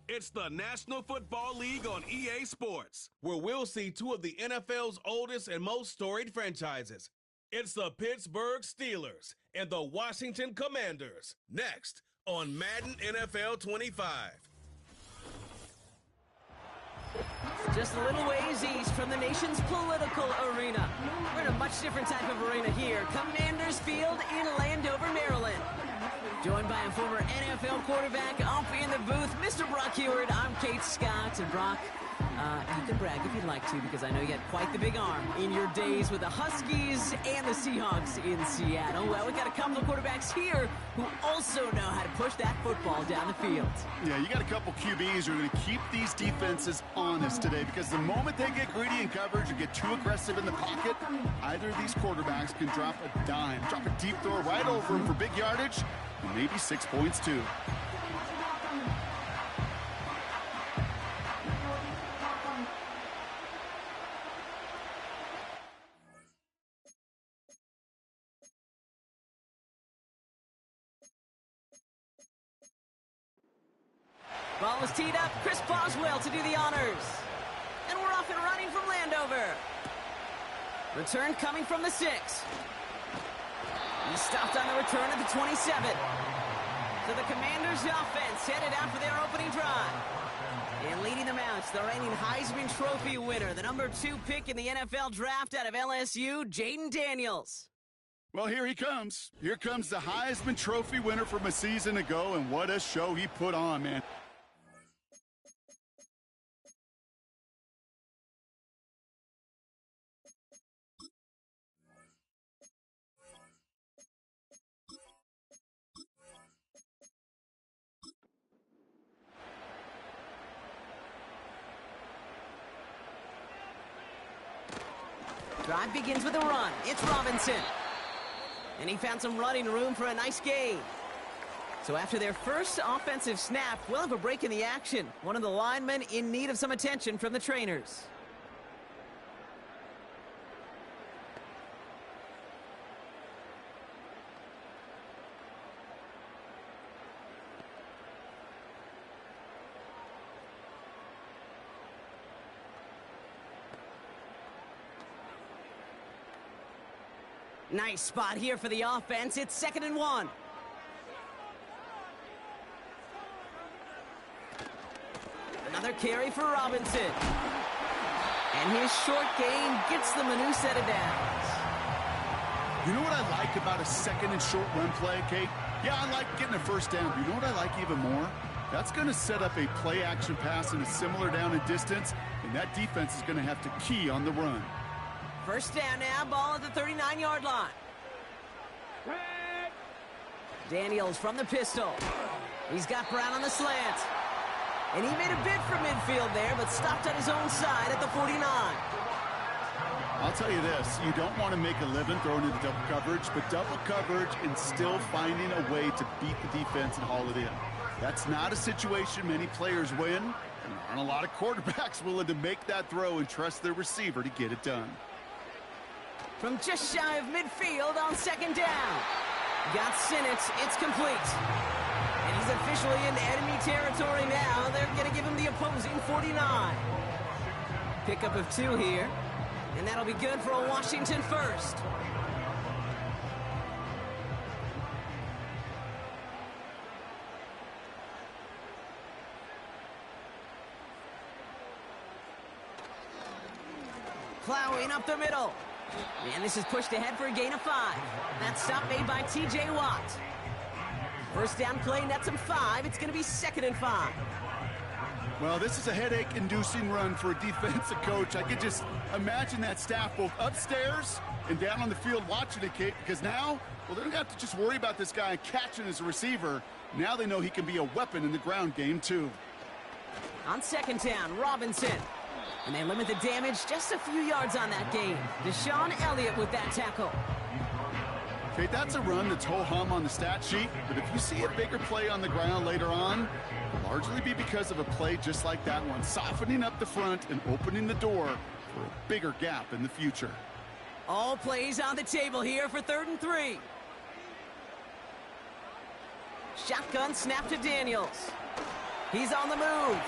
It's the National Football League on EA Sports, where we'll see two of the NFL's oldest and most storied franchises. It's the Pittsburgh Steelers and the Washington Commanders. Next on Madden NFL 25. Just a little ways east from the nation's political arena. We're in a much different type of arena here. Commanders Field in Landover, Maryland. Joined by a former NFL quarterback up in the booth, Mr. Brock Heward. I'm Kate Scott. And Brock, you can brag if you'd like to, because I know you had quite the big arm in your days with the Huskies and the Seahawks in Seattle. Well, we got a couple of quarterbacks here who also know how to push that football down the field. Yeah, you got a couple QBs who are going to keep these defenses honest today, because the moment they get greedy in coverage or get too aggressive in the pocket, either of these quarterbacks can drop a dime, drop a deep throw right over them for big yardage, and maybe 6 points too. Ball is teed up. Chris Boswell to do the honors. And we're off and running from Landover. Return coming from the 6. He stopped on the return at the 27. So the Commanders' offense headed out for their opening drive. And leading them out is the reigning Heisman Trophy winner, the number 2 pick in the NFL draft out of LSU, Jaden Daniels. Well, here he comes. Here comes the Heisman Trophy winner from a season ago, and what a show he put on, man. Drive begins with a run. It's Robinson. And he found some running room for a nice gain. So after their first offensive snap, we'll have a break in the action. One of the linemen in need of some attention from the trainers. Nice spot here for the offense. It's 2nd and 1. Another carry for Robinson. And his short gain gets them a new set of downs. You know what I like about a 2nd and short run play, Kate? Yeah, I like getting a first down. But you know what I like even more? That's going to set up a play-action pass in a similar down and distance, and that defense is going to have to key on the run. First down now, ball at the 39-yard line. Daniels from the pistol. He's got Brown on the slant. And he made a bid for midfield there, but stopped on his own side at the 49. I'll tell you this, you don't want to make a living throwing into double coverage, but double coverage and still finding a way to beat the defense and haul it in. That's not a situation many players win, and there aren't a lot of quarterbacks willing to make that throw and trust their receiver to get it done. From just shy of midfield on 2nd down. Got Sinnott. It's complete. And he's officially in enemy territory now. They're going to give him the opposing 49. Pickup of 2 here. And that'll be good for a Washington first. Plowing up the middle. And this is pushed ahead for a gain of 5. That stop made by T.J. Watt. First down play, nets him 5. It's going to be 2nd and 5. Well, this is a headache-inducing run for a defensive coach. I could just imagine that staff both upstairs and down on the field watching it, Kate, because now, well, they don't have to just worry about this guy catching as a receiver. Now they know he can be a weapon in the ground game, too. On 2nd down, Robinson. And they limit the damage just a few yards on that gain. Deshaun Elliott with that tackle. Okay, that's a run that's ho-hum on the stat sheet, but if you see a bigger play on the ground later on, it'll largely be because of a play just like that one, softening up the front and opening the door for a bigger gap in the future. All plays on the table here for 3rd and 3. Shotgun snap to Daniels. He's on the move.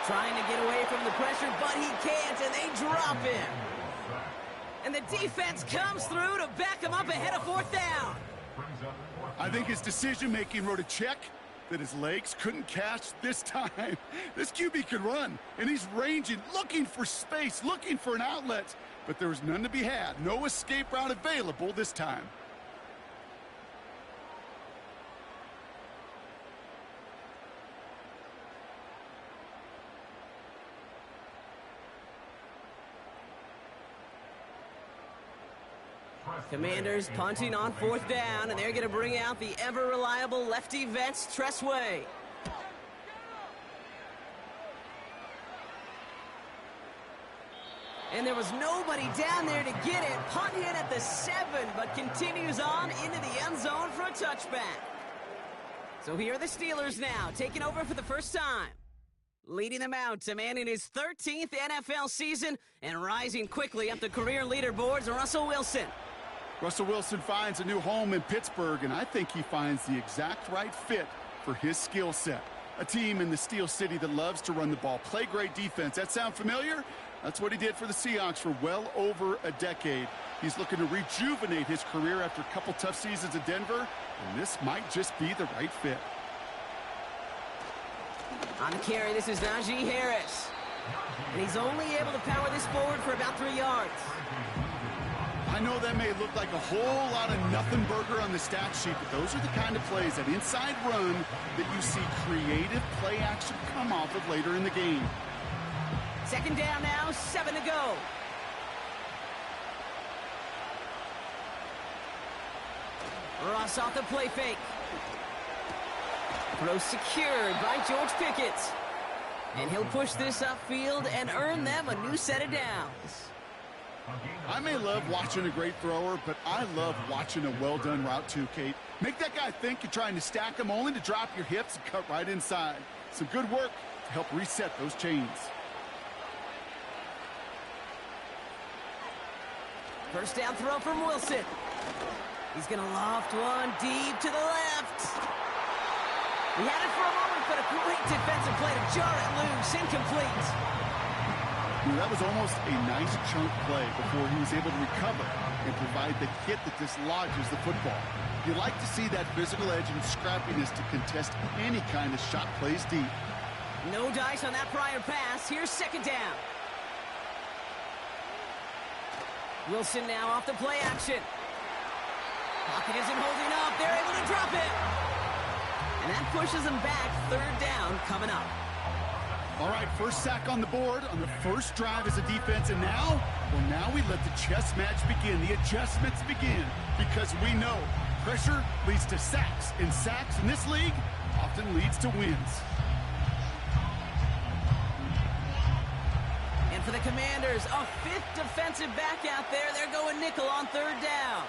Trying to get away from the pressure, but he can't, and they drop him. And the defense comes through to back him up ahead of 4th down. I think his decision-making wrote a check that his legs couldn't catch this time. This QB can run, and he's ranging, looking for space, looking for an outlet. But there was none to be had. No escape route available this time. Commanders punting on 4th down, and they're going to bring out the ever-reliable lefty Vets Tressway. And there was nobody down there to get it. Punt hit at the 7, but continues on into the end zone for a touchback. So here are the Steelers now, taking over for the first time. Leading them out, a man in his 13th NFL season, and rising quickly up the career leaderboards, Russell Wilson. Russell Wilson finds a new home in Pittsburgh, and I think he finds the exact right fit for his skill set. A team in the Steel City that loves to run the ball, play great defense. That sound familiar? That's what he did for the Seahawks for well over a decade. He's looking to rejuvenate his career after a couple tough seasons in Denver, and this might just be the right fit. On the carry, this is Najee Harris. And he's only able to power this forward for about 3 yards. I know that may look like a whole lot of nothing burger on the stat sheet, but those are the kind of plays, that inside run, that you see creative play action come off of later in the game. 2nd down now, 7 to go. Ross off the play fake. Throw secured by George Pickett. And he'll push this upfield and earn them a new set of downs. I may love watching a great thrower, but I love watching a well-done route too, Kate. Make that guy think you're trying to stack him, only to drop your hips and cut right inside. Some good work to help reset those chains. First down throw from Wilson. He's going to loft one deep to the left. He had it for a moment, but a great defensive play to jar it loose. Incomplete. That was almost a nice chunk play before he was able to recover and provide the hit that dislodges the football. You like to see that physical edge and scrappiness to contest any kind of shot plays deep. No dice on that prior pass. Here's 2nd down. Wilson now off the play action. Pocket isn't holding up. They're able to drop it. And that pushes them back. 3rd down coming up. All right, first sack on the board on the first drive as a defense, and now we let the chess match begin. The adjustments begin, because we know pressure leads to sacks, and sacks in this league often leads to wins. And for the Commanders, a 5th defensive back out there. They're going nickel on 3rd down.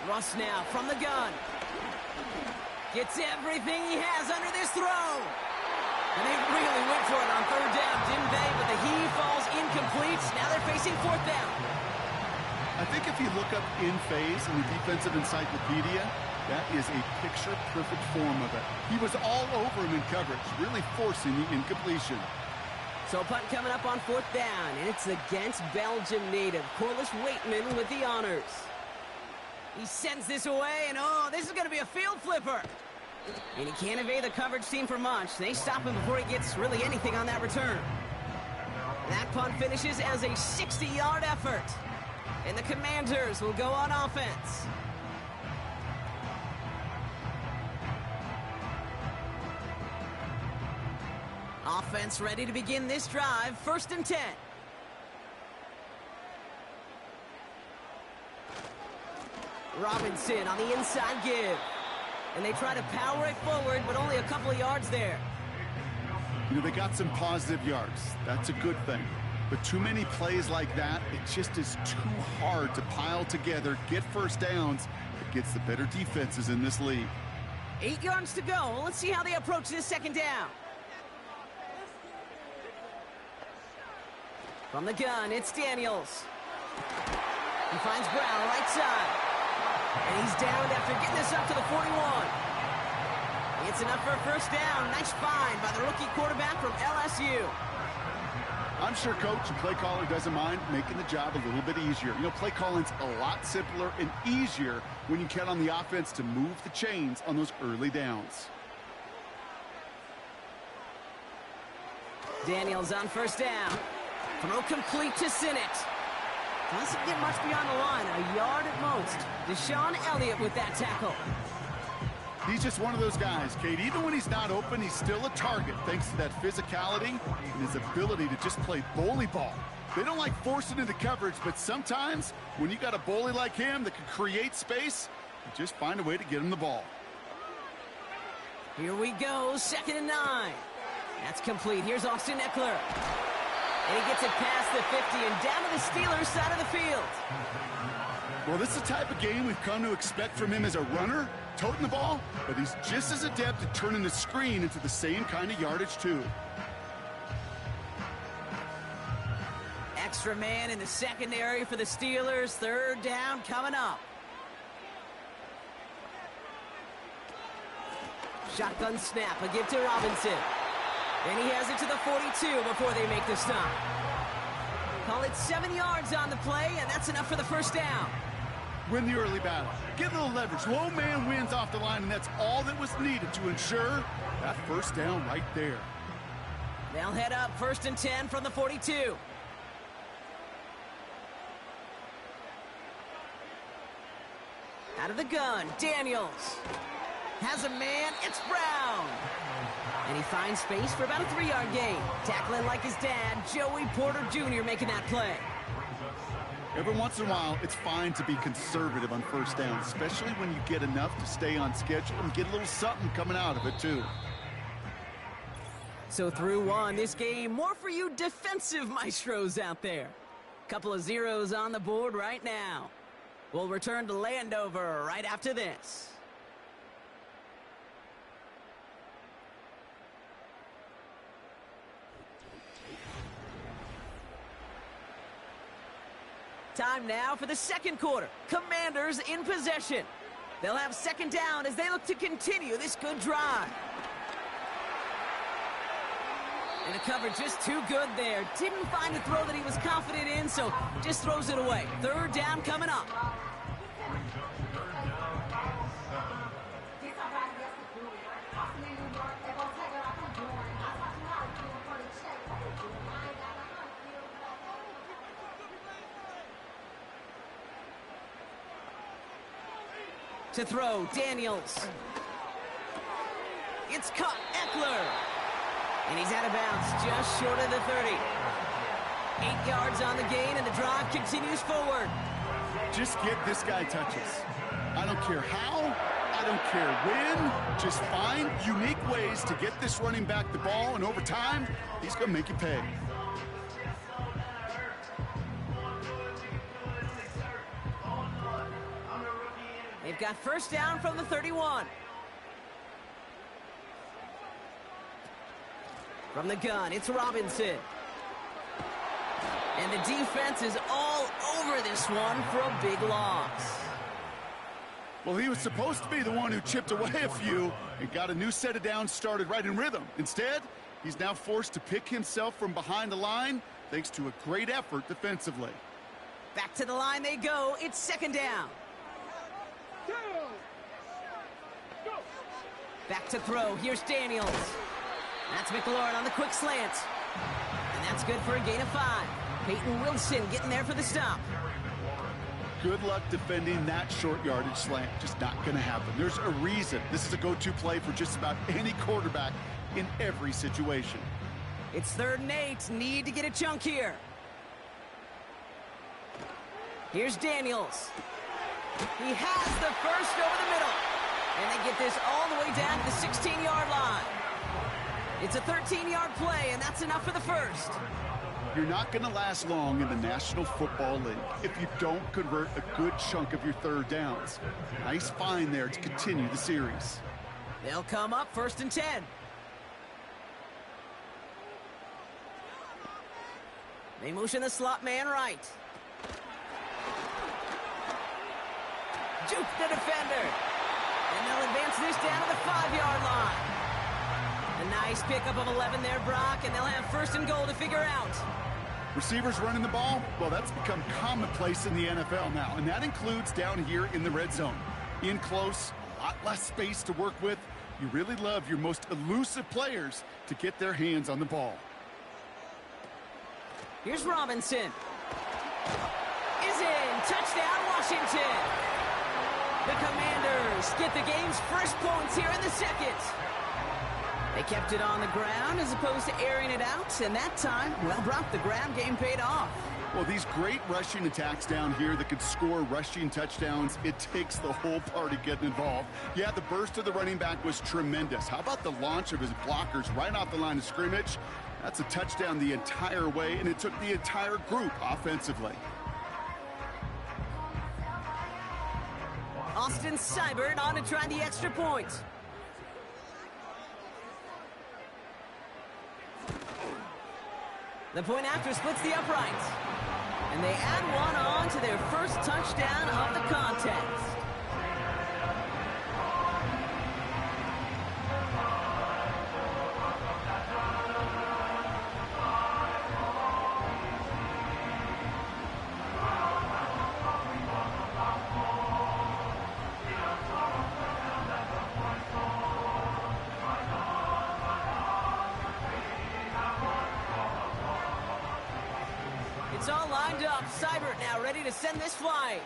Russ now from the gun. Gets everything he has under this throw. And they really went for it on 3rd down, didn't they? But the heave falls incomplete. Now they're facing 4th down. I think if you look up in phase in the defensive encyclopedia, that is a picture-perfect form of it. He was all over him in coverage, really forcing the incompletion. So a punt coming up on 4th down, and it's against Belgium native Corliss Waitman with the honors. He sends this away, and this is going to be a field flipper. And he can't evade the coverage team for much. They stop him before he gets really anything on that return. That punt finishes as a 60-yard effort. And the Commanders will go on offense. Offense ready to begin this drive. 1st and 10. Robinson on the inside give. And they try to power it forward, but only a couple of yards there. You know, they got some positive yards. That's a good thing. But too many plays like that, it just is too hard to pile together, get first downs against the better defenses in this league. 8 yards to go. Let's see how they approach this 2nd down. From the gun, it's Daniels. He finds Brown right side. And he's down after getting this up to the 41. It's enough for a first down. Nice find by the rookie quarterback from LSU. I'm sure coach and play caller doesn't mind making the job a little bit easier. You know, play calling's a lot simpler and easier when you count on the offense to move the chains on those early downs. Daniels on first down. Throw complete to Sinnott. Doesn't get much beyond the line, a yard at most. Deshaun Elliott with that tackle. He's just one of those guys, Kate. Even when he's not open, he's still a target thanks to that physicality and his ability to just play bully ball. They don't like forcing into coverage, but sometimes when you got a bully like him that can create space, you just find a way to get him the ball. Here we go, 2nd and 9. That's complete. Here's Austin Eckler. And he gets it past the 50 and down to the Steelers' side of the field. Well, this is the type of game we've come to expect from him as a runner, toting the ball, but he's just as adept at turning the screen into the same kind of yardage, too. Extra man in the secondary for the Steelers. 3rd down coming up. Shotgun snap, a give to Robinson. And he has it to the 42 before they make the stop. Call it 7 yards on the play, and that's enough for the first down. Win the early battle. Get a little leverage. Low man wins off the line, and that's all that was needed to ensure that first down right there. They'll head up 1st and 10 from the 42. Out of the gun, Daniels. Has a man, it's Brown. And he finds space for about a 3-yard gain. Tackling like his dad, Joey Porter Jr. making that play. Every once in a while, it's fine to be conservative on first down, especially when you get enough to stay on schedule and get a little something coming out of it, too. So through one, this game, more for you defensive maestros out there. Couple of zeros on the board right now. We'll return to Landover right after this. Time now for the second quarter. Commanders in possession. They'll have 2nd down as they look to continue this good drive. And the coverage just too good there. Didn't find a throw that he was confident in, so just throws it away. 3rd down coming up. To throw, Daniels. It's caught, Eckler. And he's out of bounds, just short of the 30. 8 yards on the gain, and the drive continues forward. Just get this guy touches. I don't care how, I don't care when. Just find unique ways to get this running back the ball, and over time, he's going to make you pay. They've got first down from the 31. From the gun, it's Robinson. And the defense is all over this one for a big loss. Well, he was supposed to be the one who chipped away a few and got a new set of downs started right in rhythm. Instead, he's now forced to pick himself from behind the line thanks to a great effort defensively. Back to the line they go. It's 2nd down. Back to throw. Here's Daniels. That's McLaurin on the quick slant. And that's good for a gain of 5. Peyton Wilson getting there for the stop. Good luck defending that short yardage slant. Just not going to happen. There's a reason this is a go-to play for just about any quarterback in every situation. It's 3rd and 8. Need to get a chunk here. Here's Daniels. He has the first over the middle. And they get this all the way down to the 16-yard line. It's a 13-yard play, and that's enough for the first. You're not going to last long in the National Football League if you don't convert a good chunk of your 3rd downs. Nice find there to continue the series. They'll come up 1st and 10. They motion the slot man right. Juke the defender. And they'll advance this down to the 5-yard line. A nice pickup of 11 there, Brock, and they'll have first and goal to figure out. Receivers running the ball, well, that's become commonplace in the NFL now, and that includes down here in the red zone. In close, a lot less space to work with. You really love your most elusive players to get their hands on the ball. Here's Robinson. Is in. Touchdown, Washington. The Commanders get the game's first points here in the second. They kept it on the ground as opposed to airing it out, and that time, well, Brock, the ground game paid off. Well, these great rushing attacks down here that could score rushing touchdowns, it takes the whole party getting involved. Yeah, the burst of the running back was tremendous. How about the launch of his blockers right off the line of scrimmage? That's a touchdown the entire way, and it took the entire group offensively. Austin Seibert on to try the extra point. The point after splits the uprights. And they add one on to their first touchdown of the contest. It's all lined up. Seibert now ready to send this flying.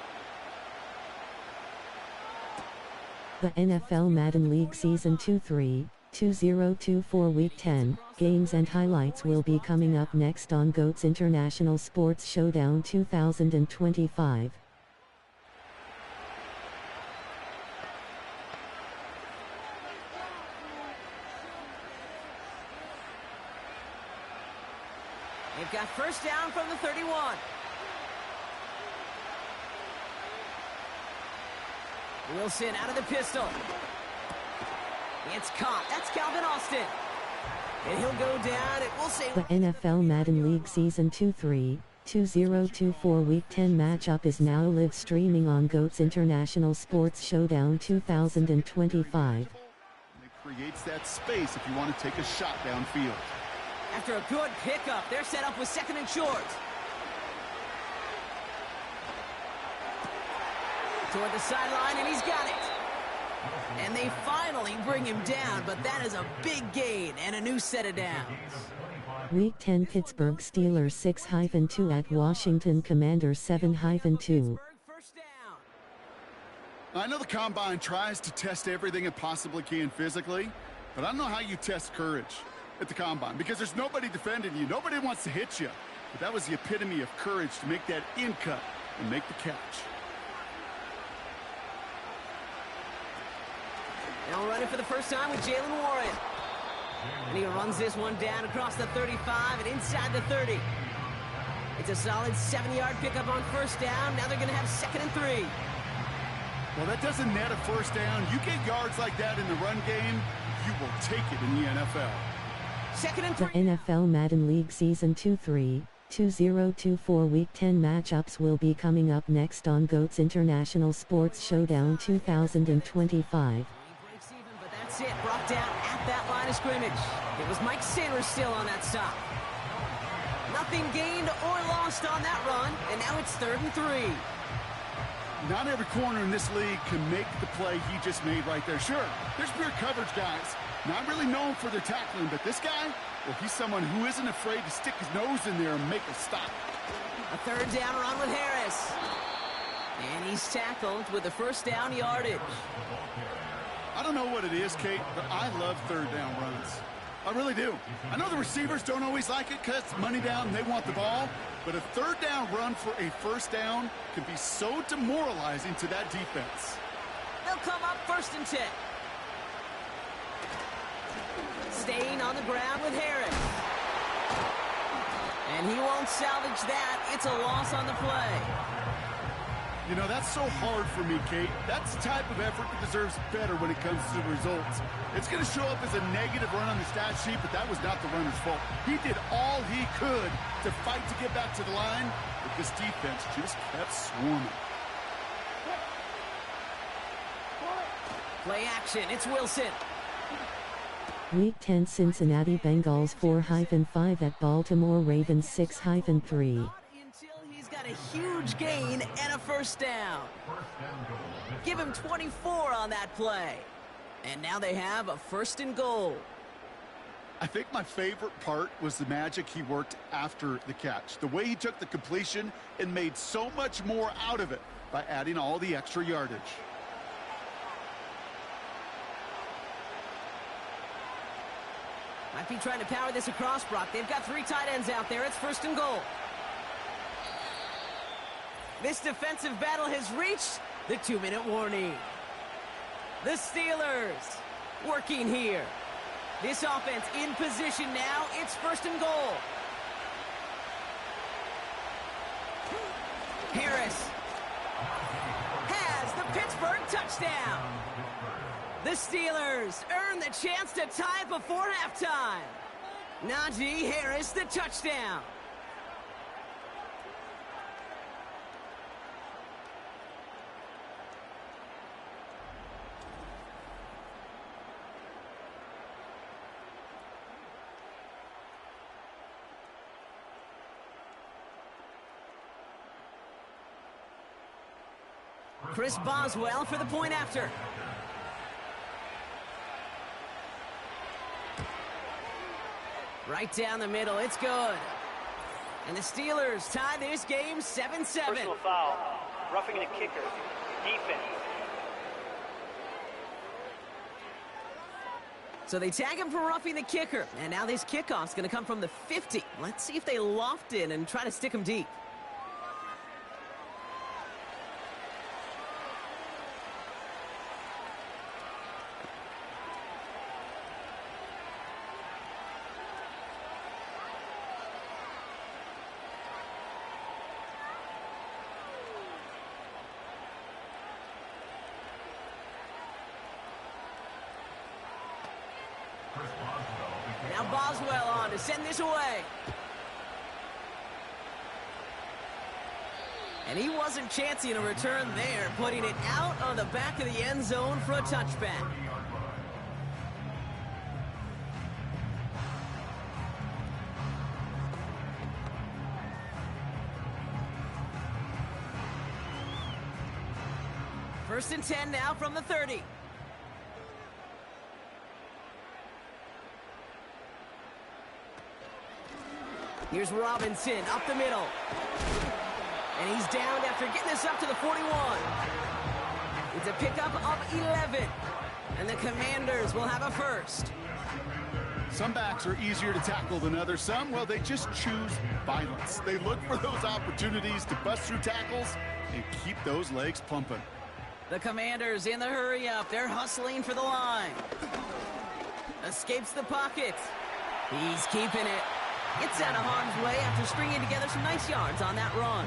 The NFL Madden League Season 2-3, 2024 Week 10, games and highlights will be coming up next on GOAT's International Sports Showdown 2025. They've got first down from the 31. Wilson out of the pistol. It's caught. That's Calvin Austin. And he'll go down. It will say... The NFL Madden League Season 2-3, 2024 Week 10 matchup is now live streaming on GOAT's International Sports Showdown 2025. It creates that space if you want to take a shot downfield. After a good pickup, they're set up with second and short. Toward the sideline, and he's got it. And they finally bring him down, but that is a big gain and a new set of downs. Week 10 Pittsburgh Steelers 6-2 at Washington Commanders 7-2. I know the Combine tries to test everything it possibly can physically, but I don't know how you test courage at the Combine, because there's nobody defending you. Nobody wants to hit you. But that was the epitome of courage to make that in cut and make the catch. Now running for the first time with Jalen Warren. And he runs this one down across the 35 and inside the 30. It's a solid 7-yard pickup on first down. Now they're going to have second and 3. Well, that doesn't net a first down. You get yards like that in the run game, you will take it in the NFL. Second and 3. The NFL Madden League Season 2-3, 2024 Week 10 matchups will be coming up next on GOAT's International Sports Showdown 2025. Breaks even, but that's it. Brought down at that line of scrimmage. It was Mike Sanders still on that stop. Nothing gained or lost on that run, and now it's third and 3. Not every corner in this league can make the play he just made right there. Sure, there's pure coverage guys, not really known for their tackling, but this guy, well, he's someone who isn't afraid to stick his nose in there and make a stop. A third down run with Harris. And he's tackled with the first down yardage. I don't know what it is, Kate, but I love third down runs. I really do. I know the receivers don't always like it because it's money down and they want the ball, but a third down run for a first down can be so demoralizing to that defense. They'll come up first and 10. Staying on the ground with Harris. And he won't salvage that. It's a loss on the play. You know, that's so hard for me, Kate. That's the type of effort that deserves better when it comes to the results. It's going to show up as a negative run on the stat sheet, but that was not the runner's fault. He did all he could to fight to get back to the line, but this defense just kept swarming. Play action, it's Wilson. Week 10 Cincinnati Bengals 4-5 at Baltimore Ravens 6-3. Until he's got a huge gain and a first down. Give him 24 on that play. And now they have a first and goal. I think my favorite part was the magic he worked after the catch. The way he took the completion and made so much more out of it by adding all the extra yardage. Might be trying to power this across, Brock. They've got 3 tight ends out there. It's first and goal. This defensive battle has reached the 2-minute warning. The Steelers working here. This offense in position now. It's first and goal. Harris has the Pittsburgh touchdown. The Steelers earn the chance to tie it before halftime. Najee Harris, the touchdown. Chris Boswell for the point after. Right down the middle, it's good. And the Steelers tie this game 7-7. Personal foul, roughing the kicker, defense. So they tag him for roughing the kicker. And now this kickoff's going to come from the 50. Let's see if they loft in and try to stick him deep. Now Boswell on to send this away. And he wasn't chancing a return there, putting it out on the back of the end zone for a touchback. First and 10 now from the 30. Here's Robinson up the middle. And he's down after getting this up to the 41. It's a pickup of 11. And the Commanders will have a first. Some backs are easier to tackle than others. Some, well, they just choose violence. They look for those opportunities to bust through tackles and keep those legs pumping. The Commanders in the hurry up. They're hustling for the line. Escapes the pocket. He's keeping it. Gets out of harm's way after stringing together some nice yards on that run.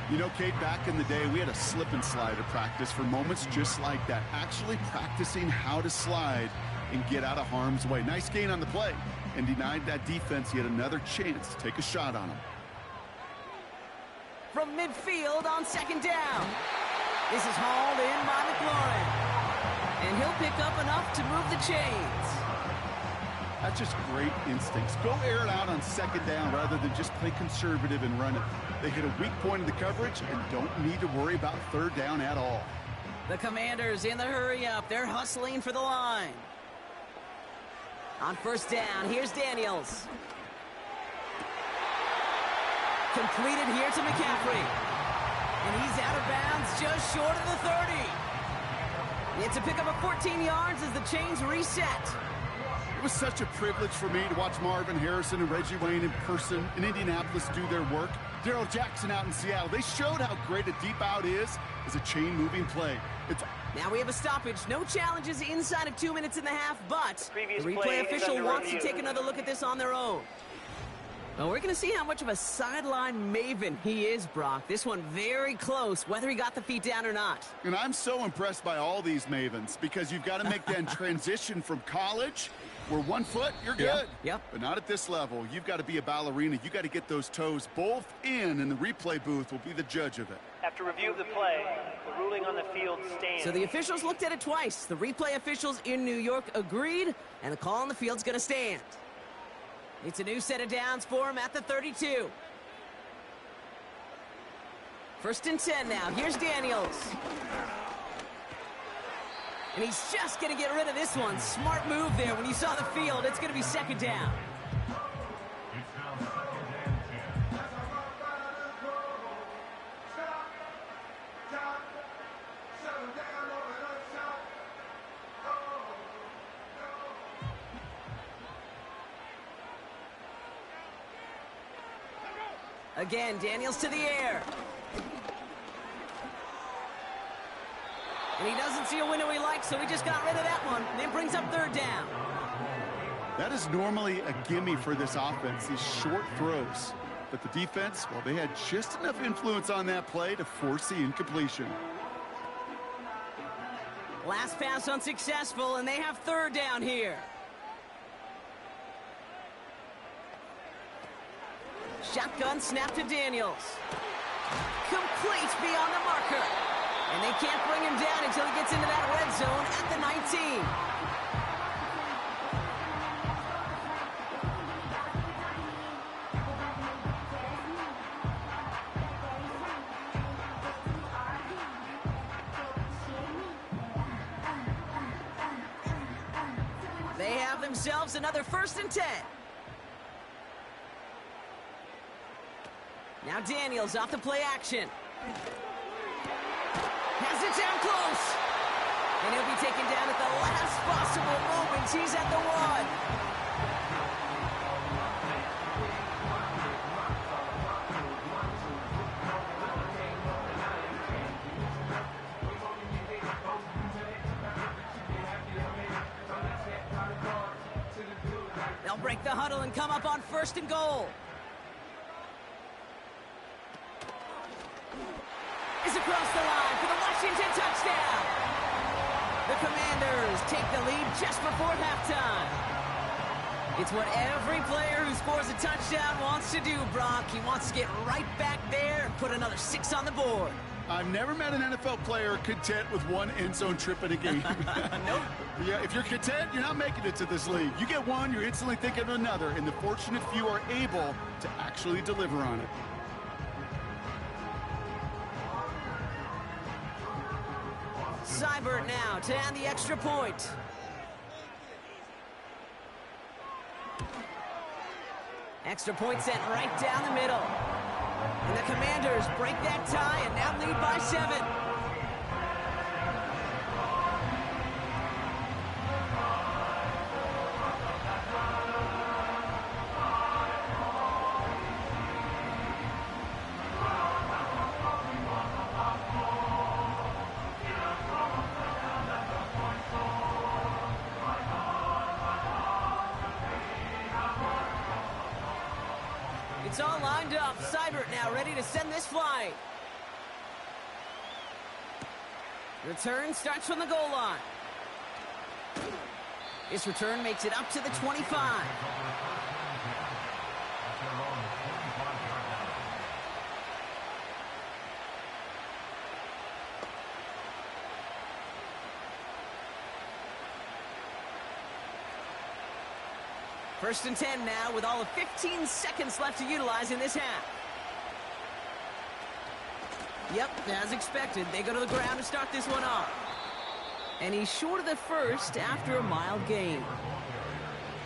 You know, Kate, back in the day, we had a slip and slide at practice for moments just like that. Actually practicing how to slide and get out of harm's way. Nice gain on the play and denied that defense yet another chance to take a shot on him. From midfield on second down. This is hauled in by McLaurin. And he'll pick up enough to move the chains. That's just great instincts. Go air it out on second down rather than just play conservative and run it. They hit a weak point in the coverage and don't need to worry about third down at all. The Commanders in the hurry up. They're hustling for the line. On first down, here's Daniels. Completed here to McCaffrey. And he's out of bounds just short of the 30. It's a pickup of 14 yards as the chains reset. It was such a privilege for me to watch Marvin Harrison and Reggie Wayne in person in Indianapolis do their work. Darrell Jackson out in Seattle. They showed how great a deep out is as a chain-moving play. Now we have a stoppage. No challenges inside of 2 minutes and a half, but the replay official wants to take another look at this on their own. Well, we're going to see how much of a sideline maven he is, Brock. This one very close, whether he got the feet down or not. And I'm so impressed by all these mavens because you've got to make that transition from college where 1 foot, you're good. Yep. But not at this level. You've got to be a ballerina. You got to get those toes both in, and the replay booth will be the judge of it. After review of the play, the ruling on the field stands. So the officials looked at it twice. The replay officials in New York agreed, and the call on the field's going to stand. It's a new set of downs for him at the 32. 1st and 10 now. Here's Daniels. And he's just going to get rid of this one. Smart move there. When you saw the field, it's going to be 2nd down. Again, Daniels to the air. And he doesn't see a window he likes, so he just got rid of that one. And then brings up 3rd down. That is normally a gimme for this offense, these short throws. But the defense, well, they had just enough influence on that play to force the incompletion. Last pass unsuccessful, and they have 3rd down here. Shotgun snap to Daniels. Complete beyond the marker. And they can't bring him down until he gets into that red zone at the 19. They have themselves another 1st and 10. Now Daniels off the play action. Has it down close. And he'll be taken down at the last possible moment. He's at the 1. They'll break the huddle and come up on 1st and goal. Is across the line for the Washington touchdown. The Commanders take the lead just before halftime. It's what every player who scores a touchdown wants to do, Brock. He wants to get right back there and put another 6 on the board. I've never met an NFL player content with one end zone trip in a game. Nope. Yeah, if you're content, you're not making it to this league. You get one, you're instantly thinking of another, and the fortunate few are able to actually deliver on it. Seibert now to add the extra point. Extra point sent right down the middle. And the Commanders break that tie and now lead by 7. It's all lined up. Seibert now ready to send this flight. Return starts from the goal line. This return makes it up to the 25. First and 10 now with all of 15 seconds left to utilize in this half. Yep, as expected, they go to the ground to start this one off. And he's short of the first after a mild gain.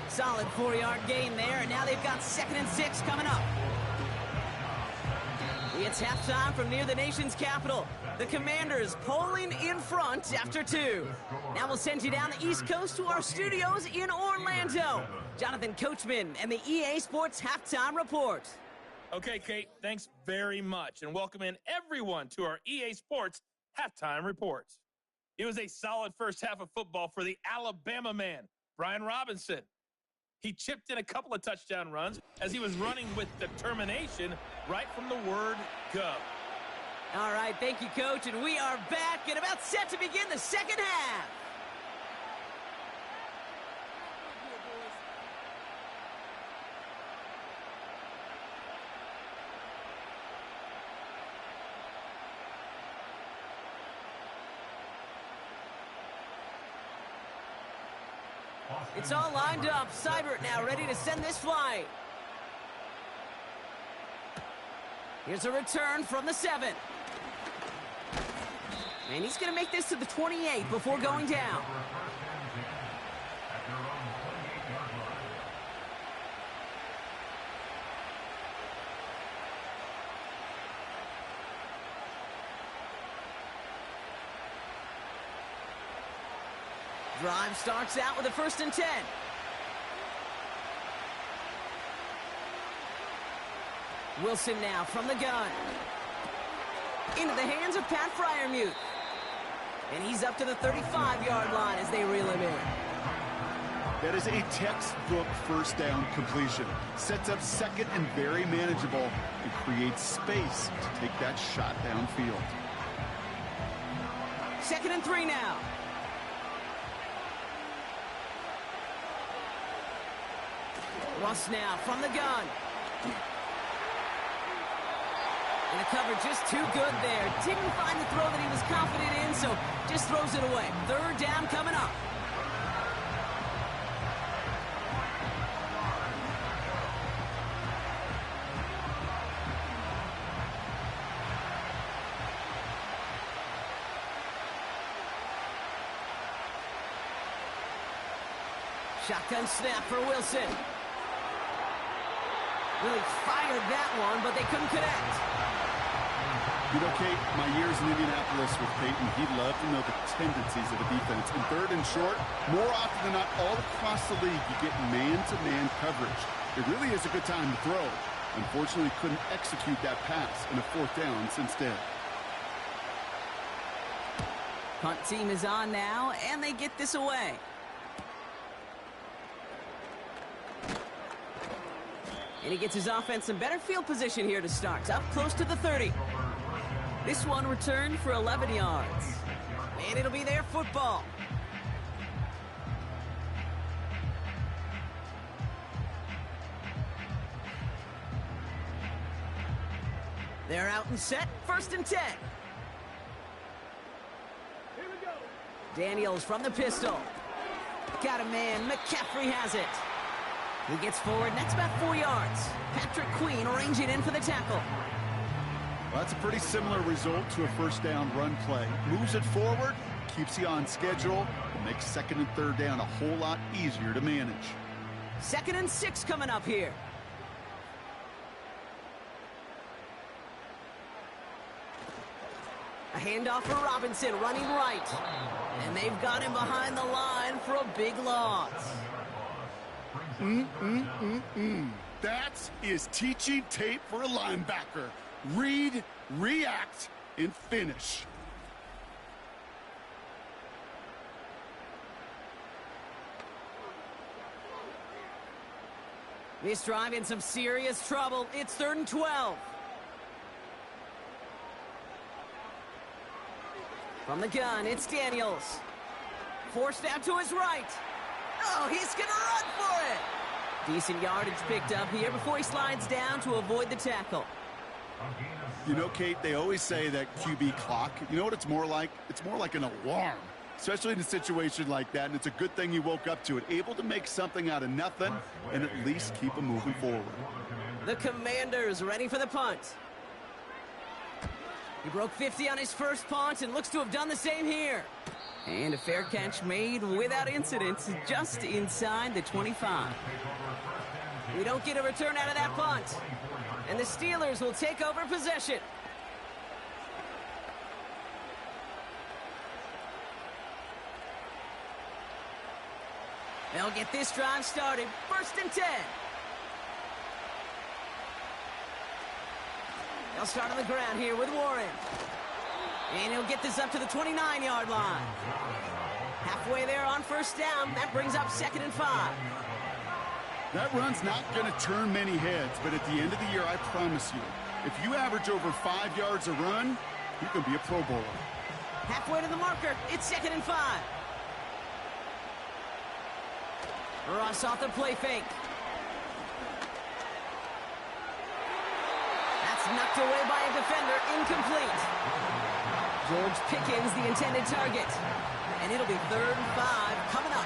Solid 4-yard gain there, and now they've got 2nd and 6 coming up. It's halftime from near the nation's capital. The Commanders polling in front after 2. Now we'll send you down the East Coast to our studios in Orlando. Jonathan Coachman and the EA Sports Halftime Report. Okay, Kate, thanks very much, and welcome in everyone to our EA Sports Halftime Reports. It was a solid first half of football for the Alabama man, Brian Robinson. He chipped in a couple of touchdown runs as he was running with determination right from the word go. All right, thank you, Coach, and we are back and about set to begin the second half. It's all lined up. Seibert now ready to send this flight. Here's a return from the 7. And he's going to make this to the 28 before going down. Drive starts out with a 1st and 10. Wilson now from the gun. Into the hands of Pat Freiermuth. And he's up to the 35-yard line as they reel him in. That is a textbook 1st down completion. Sets up 2nd and very manageable and creates space to take that shot downfield. 2nd and 3 now. Russ now from the gun. And the cover just too good there. Didn't find the throw that he was confident in, so just throws it away. 3rd down coming up. Shotgun snap for Wilson. Really fired that one, but they couldn't connect. You know, Kate, my years in Indianapolis with Peyton, he'd love to know the tendencies of the defense. In 3rd and short, more often than not, all across the league, you get man-to-man coverage. It really is a good time to throw. Unfortunately, couldn't execute that pass in a 4th down instead. Punt team is on now, and they get this away. And he gets his offense in better field position here to start. Up close to the 30. This one returned for 11 yards. And it'll be their football. They're out and set. 1st and 10. Here we go. Daniels from the pistol. Got a man. McCaffrey has it. He gets forward, and that's about 4 yards. Patrick Queen arranging in for the tackle. Well, that's a pretty similar result to a 1st down run play. Moves it forward, keeps you on schedule, and makes 2nd and 3rd down a whole lot easier to manage. 2nd and 6 coming up here. A handoff for Robinson, running right. And they've got him behind the line for a big loss. That is teaching tape for a linebacker. Read, react, and finish. This drive in some serious trouble. It's 3rd and 12. From the gun, it's Daniels. Forced out to his right. Oh, he's going to run for it. Decent yardage picked up here before he slides down to avoid the tackle. You know, Kate, they always say that QB clock, you know what it's more like? It's more like an alarm, especially in a situation like that, and it's a good thing you woke up to it, able to make something out of nothing and at least keep them moving forward. The Commanders ready for the punt. He broke 50 on his first punt and looks to have done the same here. And a fair catch made without incident just inside the 25. We don't get a return out of that punt. And the Steelers will take over possession. They'll get this drive started. 1st and 10. They'll start on the ground here with Warren. And he'll get this up to the 29-yard line. Halfway there on 1st down. That brings up 2nd and 5. That run's not going to turn many heads, but at the end of the year, I promise you, if you average over 5 yards a run, you can be a Pro Bowler. Halfway to the marker. It's 2nd and 5. Russ off the play fake. That's knocked away by a defender. Incomplete. George Pickens, the intended target. And it'll be 3rd and 5 coming up.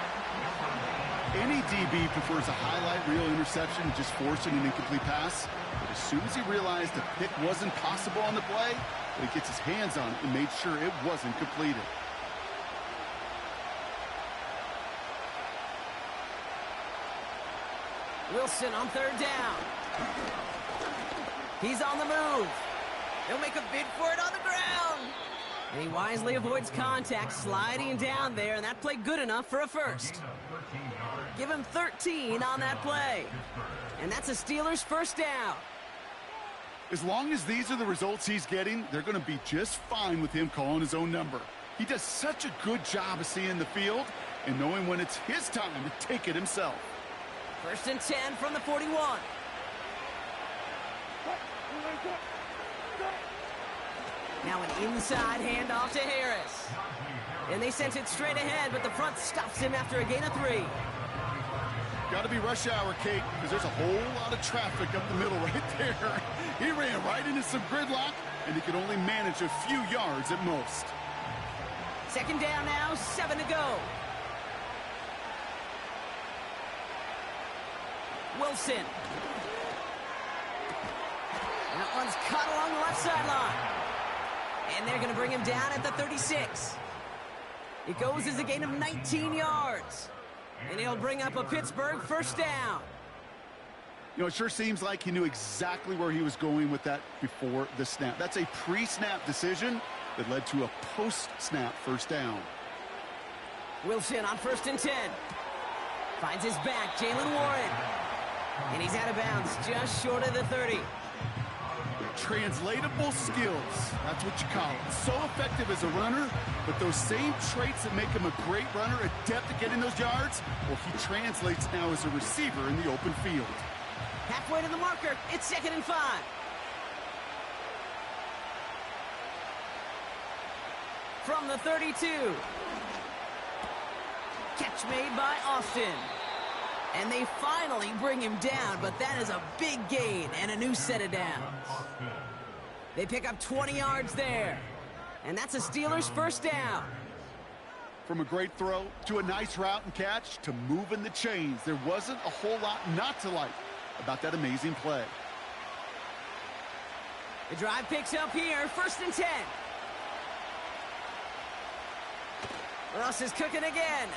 Any DB prefers a highlight reel interception to just forcing an incomplete pass. But as soon as he realized a pick wasn't possible on the play, he gets his hands on it and made sure it wasn't completed. Wilson on third down. He's on the move. He'll make a bid for it on the ground. And he wisely avoids contact, sliding down there, and that played good enough for a first. Give him 13 on that play. And that's a Steelers first down. As long as these are the results he's getting, they're going to be just fine with him calling his own number. He does such a good job of seeing the field and knowing when it's his time to take it himself. First and 10 from the 41. Now an inside handoff to Harris. And they sent it straight ahead, but the front stops him after a gain of 3. Got to be rush hour, Kate, because there's a whole lot of traffic up the middle right there. He ran right into some gridlock, and he could only manage a few yards at most. Second down now, 7 to go. Wilson. That one's cut along the left sideline. And they're going to bring him down at the 36. It goes as a gain of 19 yards. And he'll bring up a Pittsburgh first down. You know, it sure seems like he knew exactly where he was going with that before the snap. That's a pre-snap decision that led to a post-snap first down. Wilson on first and 10. Finds his back, Jalen Warren. And he's out of bounds, just short of the 30. Translatable skills, that's what you call it. So effective as a runner, but those same traits that make him a great runner, adept at getting those yards, well, he translates now as a receiver in the open field. Halfway to the marker, it's 2nd and 5. From the 32. Catch made by Austin. And they finally bring him down, but that is a big gain and a new set of downs. They pick up 20 yards there. And that's a Steelers first down. From a great throw to a nice route and catch to moving the chains, there wasn't a whole lot not to like about that amazing play. The drive picks up here, 1st and 10. Russ is cooking again.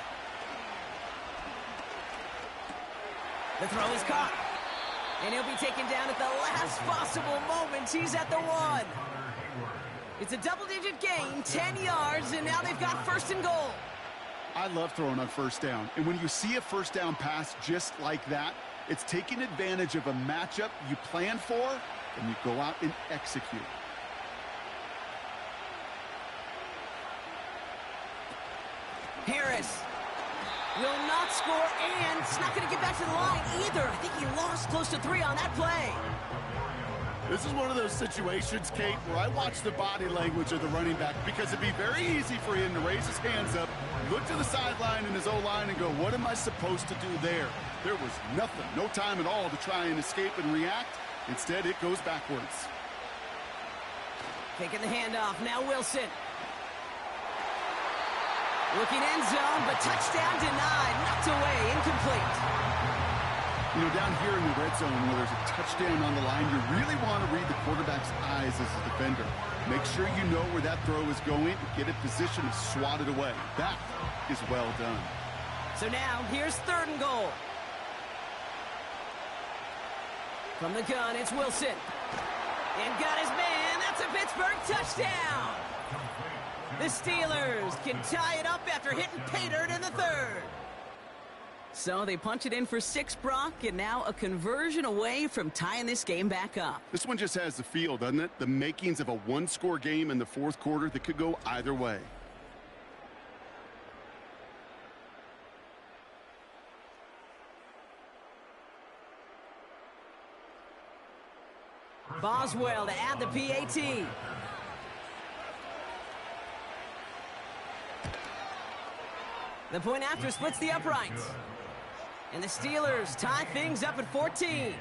The throw is caught. And he'll be taken down at the last possible moment. He's at the 1. It's a double-digit gain, 10 yards, and now they've got 1st and goal. I love throwing on first down. And when you see a first down pass just like that, it's taking advantage of a matchup you plan for, and you go out and execute. Harris will not score, and it's not going to get back to the line either. I think he lost close to 3 on that play. This is one of those situations, Kate, where I watch the body language of the running back because it'd be very easy for him to raise his hands up, look to the sideline in his O-line and go, what am I supposed to do there? There was nothing, no time at all to try and escape and react. Instead, it goes backwards. Taking the handoff, now Wilson. Looking end zone, but touchdown denied, knocked away, incomplete. You know, down here in the red zone where there's a touchdown on the line, you really want to read the quarterback's eyes as a defender. Make sure you know where that throw is going and get in position to swat it away. That is well done. So now, here's 3rd and goal. From the gun, it's Wilson. And got his man, that's a Pittsburgh touchdown! The Steelers can tie it up after hitting pay dirt in the 3rd. So they punch it in for 6, Brock, and now a conversion away from tying this game back up. This one just has the feel, doesn't it? The makings of a one-score game in the 4th quarter that could go either way. Boswell to add the PAT. The point after splits the uprights. And the Steelers tie things up at 14.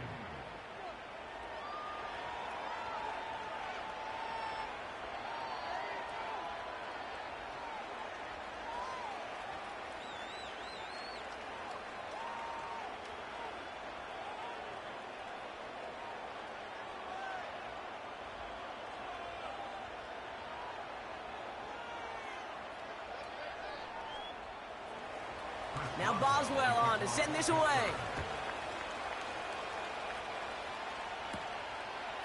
Now Boswell on to send this away.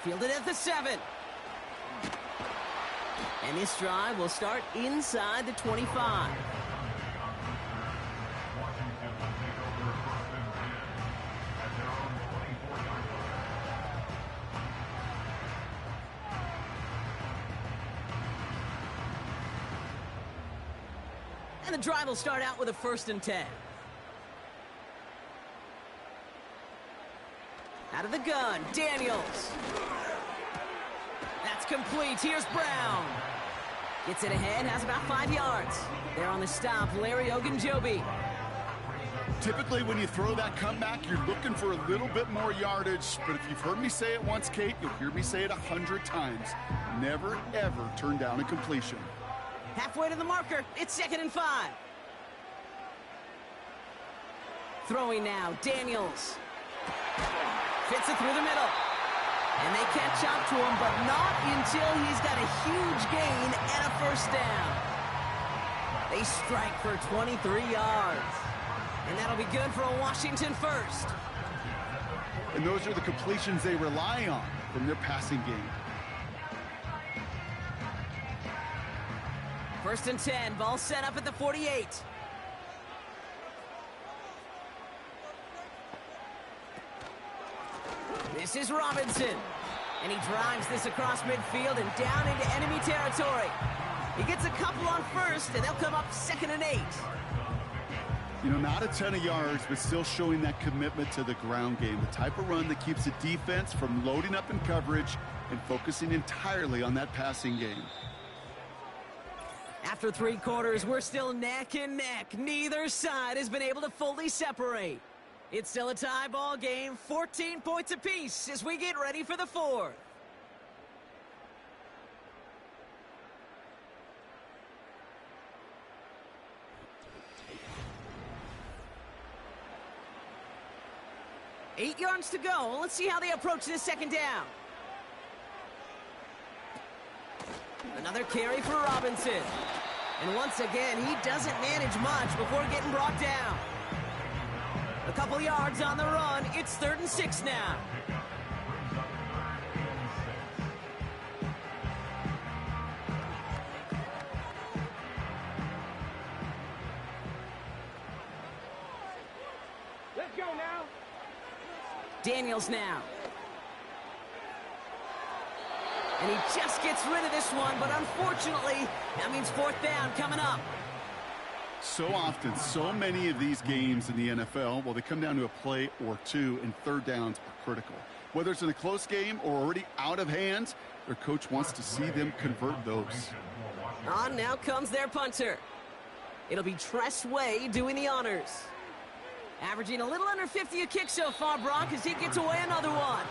Fielded at the 7. And this drive will start inside the 25. And the drive will start out with a 1st and 10. Out of the gun, Daniels. That's complete. Here's Brown. Gets it ahead, has about 5 yards. There on the stop, Larry Ogunjobi. Typically, when you throw that comeback, you're looking for a little bit more yardage. But if you've heard me say it once, Kate, you'll hear me say it 100 times. Never, ever turn down a completion. Halfway to the marker. It's 2nd and 5. Throwing now, Daniels. Fits it through the middle. And they catch up to him, but not until he's got a huge gain and a 1st down. They strike for 23 yards. And that'll be good for a Washington 1st. And those are the completions they rely on from their passing game. 1st and 10, ball set up at the 48. This is Robinson. And he drives this across midfield and down into enemy territory. He gets a couple on 1st, and they'll come up 2nd and 8. You know, not a ton of yards, but still showing that commitment to the ground game. The type of run that keeps the defense from loading up in coverage and focusing entirely on that passing game. After 3 quarters, we're still neck and neck. Neither side has been able to fully separate. It's still a tie ball game, 14 points apiece as we get ready for the 4th. Eight yards to go. Let's see how they approach this 2nd down. Another carry for Robinson. And once again, he doesn't manage much before getting brought down. A couple yards on the run. It's 3rd and 6 now. Let's go now. Daniels now. And he just gets rid of this one, but unfortunately, that means 4th down coming up. So often, so many of these games in the NFL, well, they come down to a play or two, and 3rd downs are critical. Whether it's in a close game or already out of hand, their coach wants to see them convert those. On now comes their punter. It'll be Tress Way doing the honors. Averaging a little under 50 a kick so far, Brock, as he gets away another one.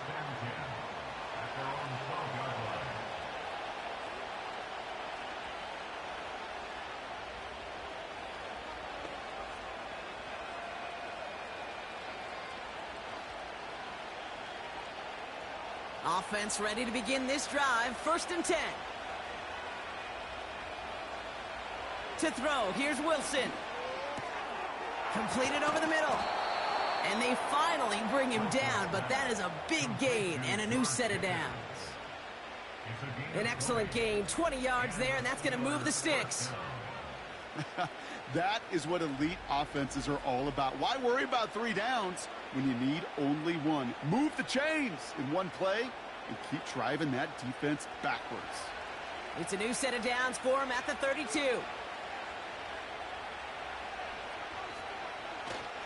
Offense ready to begin this drive. 1st and 10. To throw, here's Wilson. Completed over the middle. And they finally bring him down, but that is a big gain and a new set of downs. An excellent gain, 20 yards there, and that's going to move the sticks. That is what elite offenses are all about. Why worry about 3 downs when you need only 1? Move the chains in one play and keep driving that defense backwards. It's a new set of downs for him at the 32.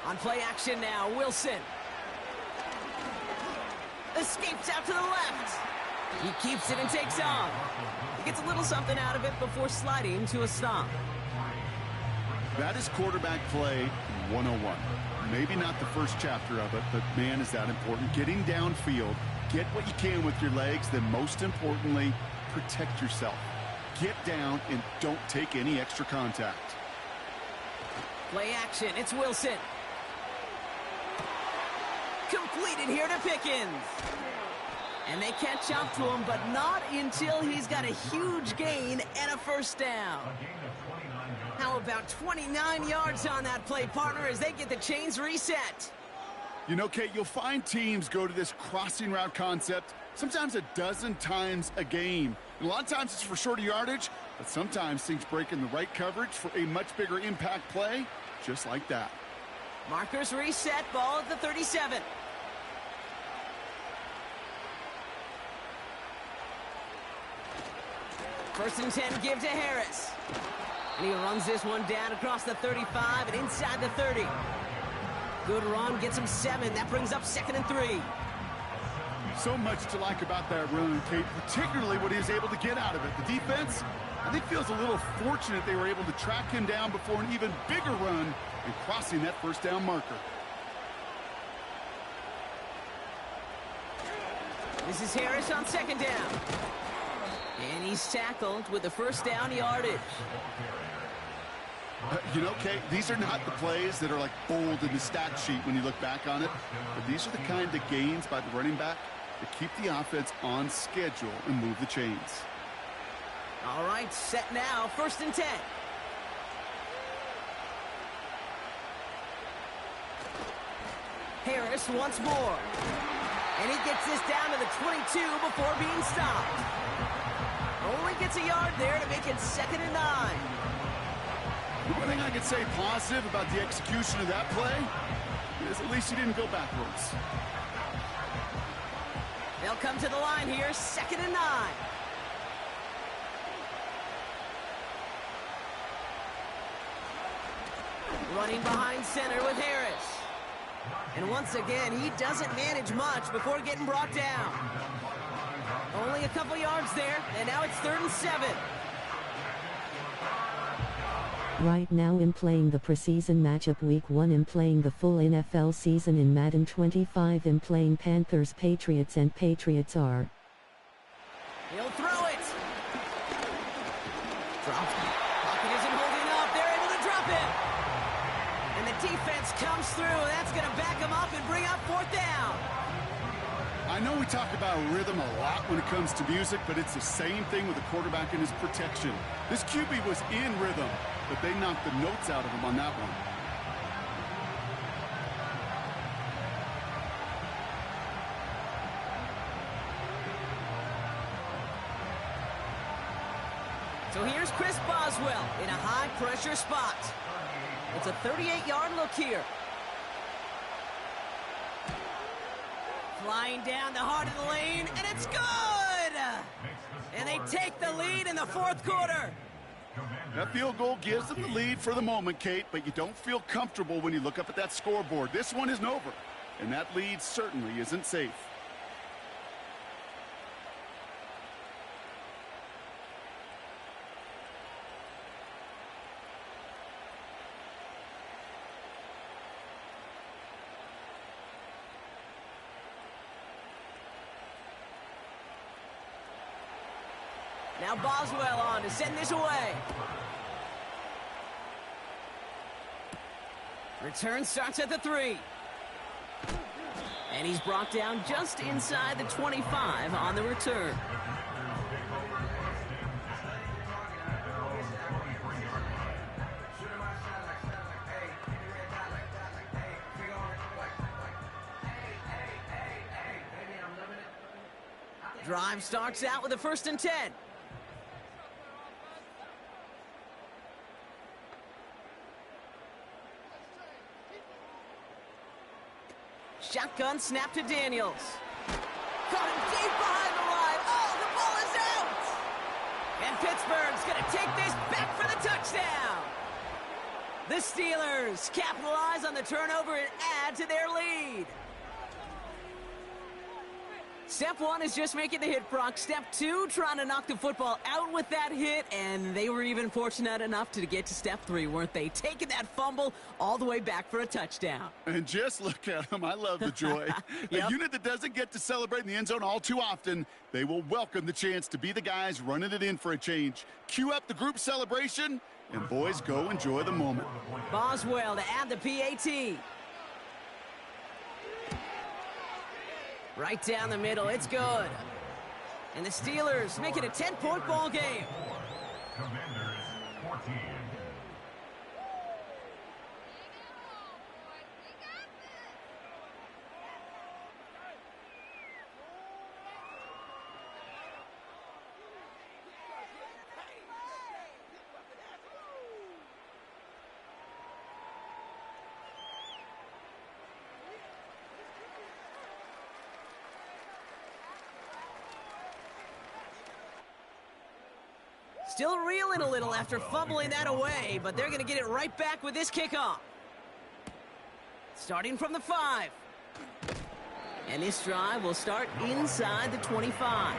On play action now, Wilson. Escapes out to the left. He keeps it and takes off. He gets a little something out of it before sliding to a stop. That is quarterback play 101. Maybe not the first chapter of it, but man, is that important. Getting downfield, get what you can with your legs, then most importantly, protect yourself. Get down and don't take any extra contact. Play action, it's Wilson. Completed here to Pickens. And they catch up to him, but not until he's got a huge gain and a 1st down. How about 29 yards on that play, partner, as they get the chains reset? You know, Kate, you'll find teams go to this crossing route concept sometimes a dozen times a game. And a lot of times it's for shorter yardage, but sometimes things break in the right coverage for a much bigger impact play, just like that. Markers reset, ball at the 37. First and 10, give to Harris. And he runs this one down across the 35 and inside the 30. Good run, gets him 7. That brings up 2nd and 3. So much to like about that run, Kate, particularly what he was able to get out of it. The defense, I think, feels a little fortunate they were able to track him down before an even bigger run and crossing that first down marker. This is Harris on 2nd down. And he's tackled with the first down yardage. You know, Kate, these are not the plays that are like bold in the stat sheet when you look back on it, but these are the kind of gains by the running back that keep the offense on schedule and move the chains. All right, set now, 1st and 10. Harris once more. And he gets this down to the 22 before being stopped. Only gets a yard there to make it 2nd and 9. The one thing I could say positive about the execution of that play is at least he didn't go backwards. They'll come to the line here, 2nd and 9. Running behind center with Harris. And once again, he doesn't manage much before getting brought down. Only a couple yards there, and now it's 3rd and 7. Right now I'm playing the preseason matchup week 1. I'm playing the full NFL season in Madden 25. I'm playing Panthers, Patriots, and Patriots are. He'll throw it. Drop. Pocket isn't holding up. They're able to drop it. And the defense comes through. That's going to back him up and bring up 4th down. I know we talk about rhythm a lot when it comes to music, but it's the same thing with the quarterback and his protection. This QB was in rhythm, but they knocked the notes out of him on that one. So here's Chris Boswell in a high-pressure spot. It's a 38-yard look here. Flying down the heart of the lane, and it's good! And they take the lead in the 4th quarter. That field goal gives them the lead for the moment, Kate, but you don't feel comfortable when you look up at that scoreboard. This one isn't over, and that lead certainly isn't safe. Now Boswell on to send this away. Return starts at the 3. And he's brought down just inside the 25 on the return. Drive starts out with a 1st and 10. Shotgun snap to Daniels. Caught him deep behind the line. Oh, the ball is out! And Pittsburgh's going to take this back for the touchdown. The Steelers capitalize on the turnover and add to their lead. Step 1 is just making the hit, Brock. Step 2, trying to knock the football out with that hit, and they were even fortunate enough to get to step 3, weren't they? Taking that fumble all the way back for a touchdown. And just look at them. I love the joy. Yep. A unit that doesn't get to celebrate in the end zone all too often, they will welcome the chance to be the guys running it in for a change. Cue up the group celebration, and boys, go enjoy the moment. Boswell to add the PAT. Right down the middle, it's good. And the Steelers make it a 10-point ball game. Still reeling a little after fumbling that away, but they're going to get it right back with this kickoff. Starting from the 5. And this drive will start inside the 25.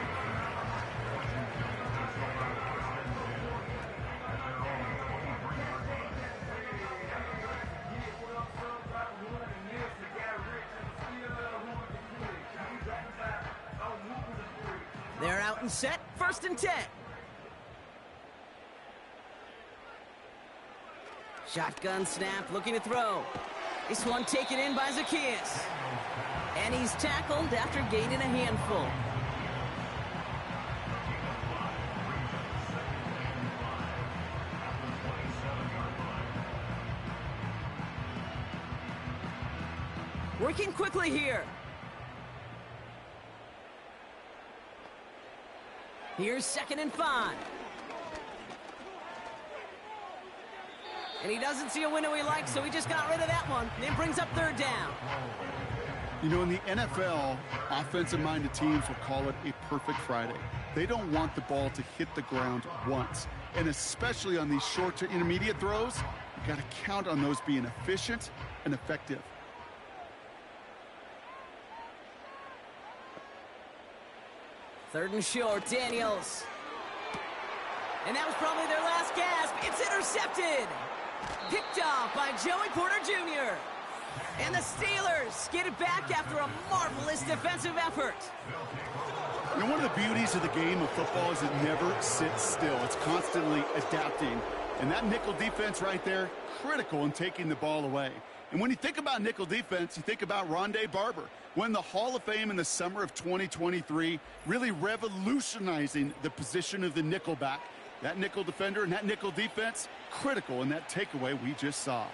They're out and set, 1st and 10. Shotgun snap, looking to throw. This one taken in by Zacchaeus. And he's tackled after gaining a handful. Working quickly here. Here's 2nd and 5. And he doesn't see a window he likes, so he just got rid of that one. And it brings up 3rd down. You know, in the NFL, offensive-minded teams will call it a perfect Friday. They don't want the ball to hit the ground once. And especially on these short to intermediate throws, you got to count on those being efficient and effective. Third and short, Daniels. And that was probably their last gasp. It's intercepted. Picked off by Joey Porter Jr. And the Steelers get it back after a marvelous defensive effort. You know, one of the beauties of the game of football is it never sits still. It's constantly adapting. And that nickel defense right there, critical in taking the ball away. And when you think about nickel defense, you think about Rondé Barber, won the Hall of Fame in the summer of 2023, really revolutionizing the position of the nickelback. That nickel defender and that nickel defense, critical in that takeaway we just saw.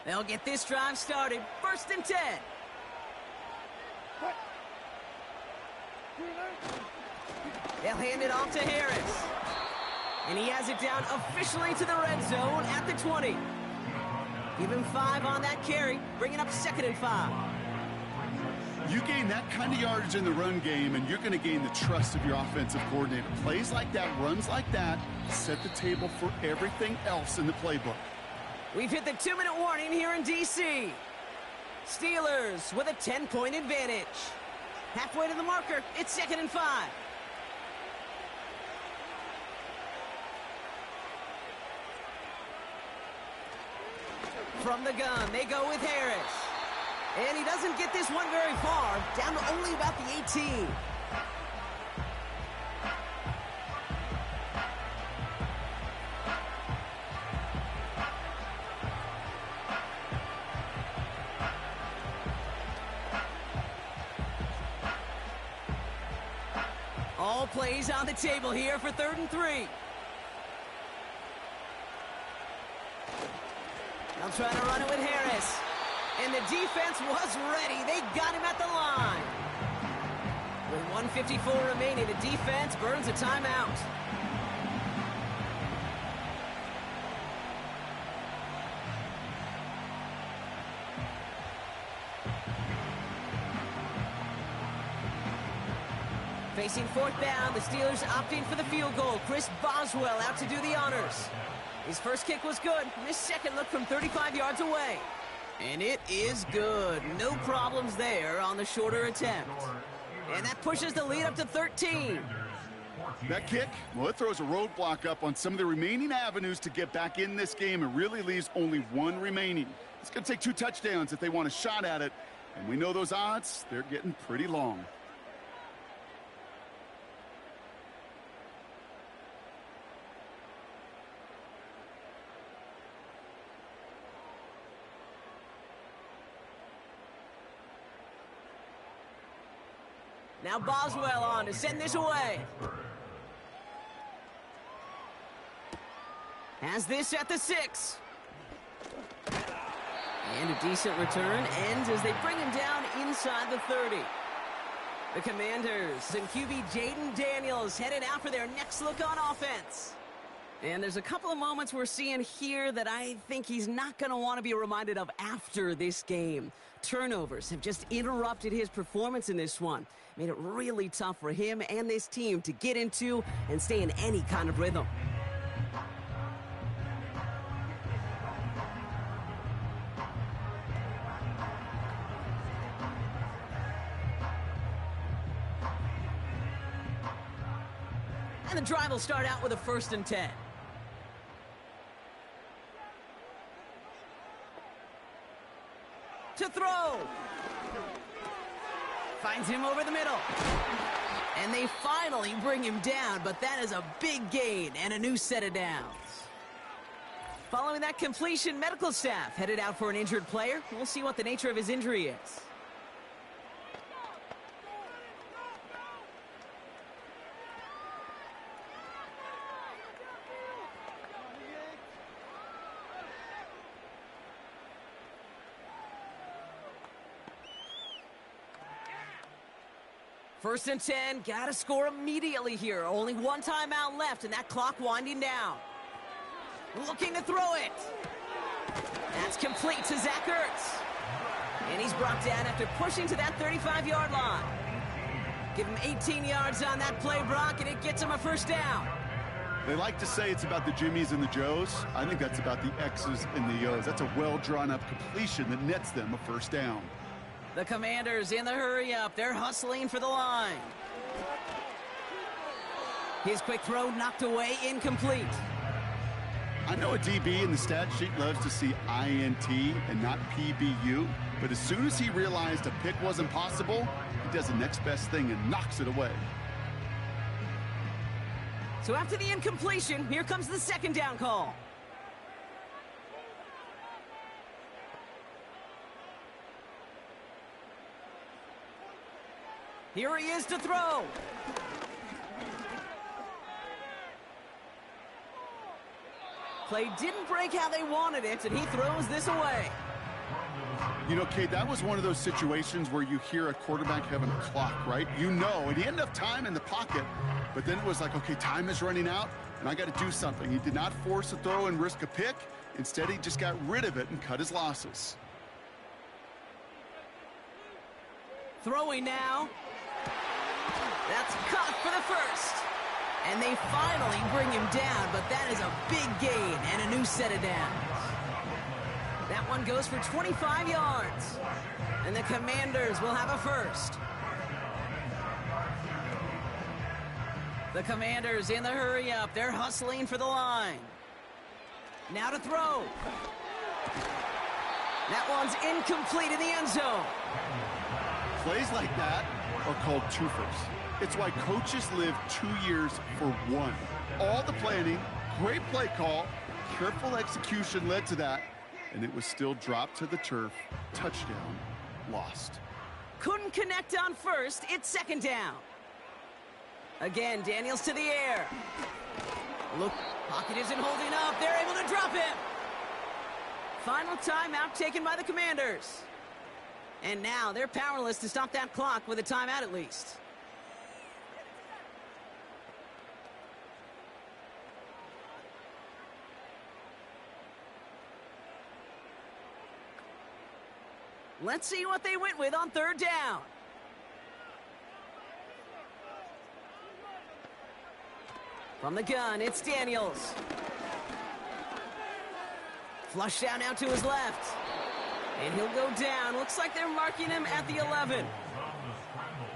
They'll get this drive started. 1st and 10. They'll hand it off to Harris. And he has it down officially to the red zone at the 20. Give him 5 on that carry, bringing up 2nd and 5. You gain that kind of yardage in the run game, and you're going to gain the trust of your offensive coordinator. Plays like that, runs like that, set the table for everything else in the playbook. We've hit the 2-minute warning here in D.C. Steelers with a 10-point advantage. Halfway to the marker, it's 2nd and 5. From the gun, they go with Harris. And he doesn't get this one very far, down to only about the 18. All plays on the table here for 3rd and 3. They'll try to run it with Harris. And the defense was ready. They got him at the line. With 1:54 remaining, the defense burns a timeout. Facing 4th down, the Steelers opting for the field goal. Chris Boswell out to do the honors. His first kick was good. His second look from 35 yards away. And it is good. No problems there on the shorter attempt. And that pushes the lead up to 13. That kick, well, it throws a roadblock up on some of the remaining avenues to get back in this game and really leaves only one remaining. It's going to take 2 touchdowns if they want a shot at it. And we know those odds, they're getting pretty long. Now Boswell on to send this away. Has this at the 6. And a decent return ends as they bring him down inside the 30. The Commanders and QB Jaden Daniels headed out for their next look on offense. And there's a couple of moments we're seeing here that I think he's not going to want to be reminded of after this game. Turnovers have just interrupted his performance in this one. Made it really tough for him and this team to get into and stay in any kind of rhythm. And the drive will start out with a 1st and 10. To throw. Finds him over the middle. And they finally bring him down, but that is a big gain and a new set of downs. Following that completion, medical staff headed out for an injured player. We'll see what the nature of his injury is. First and 10, gotta score immediately here. Only one timeout left, and that clock winding down. Looking to throw it. That's complete to Zach Ertz. And he's brought down after pushing to that 35-yard line. Give him 18 yards on that play, Brock, and it gets him a 1st down. They like to say it's about the Jimmies and the Joes. I think that's about the X's and the O's. That's a well-drawn-up completion that nets them a 1st down. The Commanders in the hurry-up. They're hustling for the line. His quick throw knocked away, incomplete. I know a DB in the stat sheet loves to see INT and not PBU, but as soon as he realized a pick wasn't possible, he does the next best thing and knocks it away. So after the incompletion, here comes the 2nd down call. Here he is to throw. Play didn't break how they wanted it, and he throws this away. You know, Kate, that was one of those situations where you hear a quarterback having a clock, right? You know, and he had enough time in the pocket, but then it was like, okay, time is running out, and I got to do something. He did not force a throw and risk a pick. Instead, he just got rid of it and cut his losses. Throwing now. That's caught for the 1st. And they finally bring him down, but that is a big gain and a new set of downs. That one goes for 25 yards. And the Commanders will have a 1st. The Commanders in the hurry-up. They're hustling for the line. Now to throw. That one's incomplete in the end zone. Plays like that are called twofers. It's why coaches live 2 years for one. All the planning, great play call, careful execution led to that, and it was still dropped to the turf. Touchdown, lost. Couldn't connect on 1st. It's 2nd down. Again, Daniels to the air. Look, pocket isn't holding up. They're able to drop him. Final timeout taken by the Commanders. And now they're powerless to stop that clock with a timeout at least. Let's see what they went with on 3rd down. From the gun, it's Daniels. Flush down out to his left. And he'll go down. Looks like they're marking him at the 11.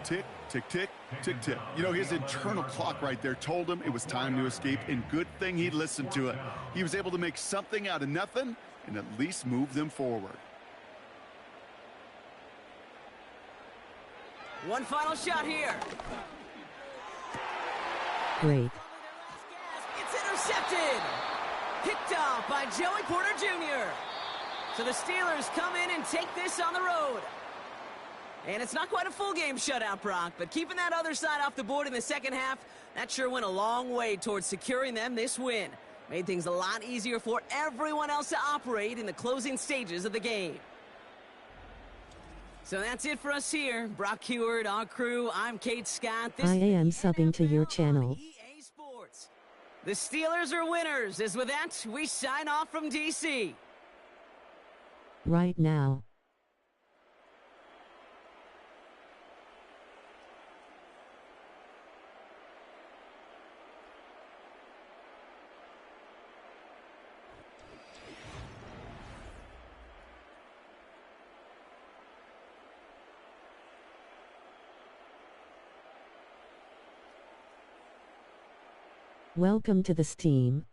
Tick, tick, tick, tick, tick. You know, his internal clock right there told him it was time to escape, and good thing he listened to it. He was able to make something out of nothing and at least move them forward. One final shot here. Great. It's intercepted. Picked off by Joey Porter Jr. So the Steelers come in and take this on the road. And it's not quite a full game shutout, Brock, but keeping that other side off the board in the 2nd half, that sure went a long way towards securing them this win. Made things a lot easier for everyone else to operate in the closing stages of the game. So that's it for us here. Brock Heward, our crew, I'm Kate Scott. I am subbing to your channel. EA Sports. The Steelers are winners, as with that, we sign off from D.C. Right now. Welcome to the Steam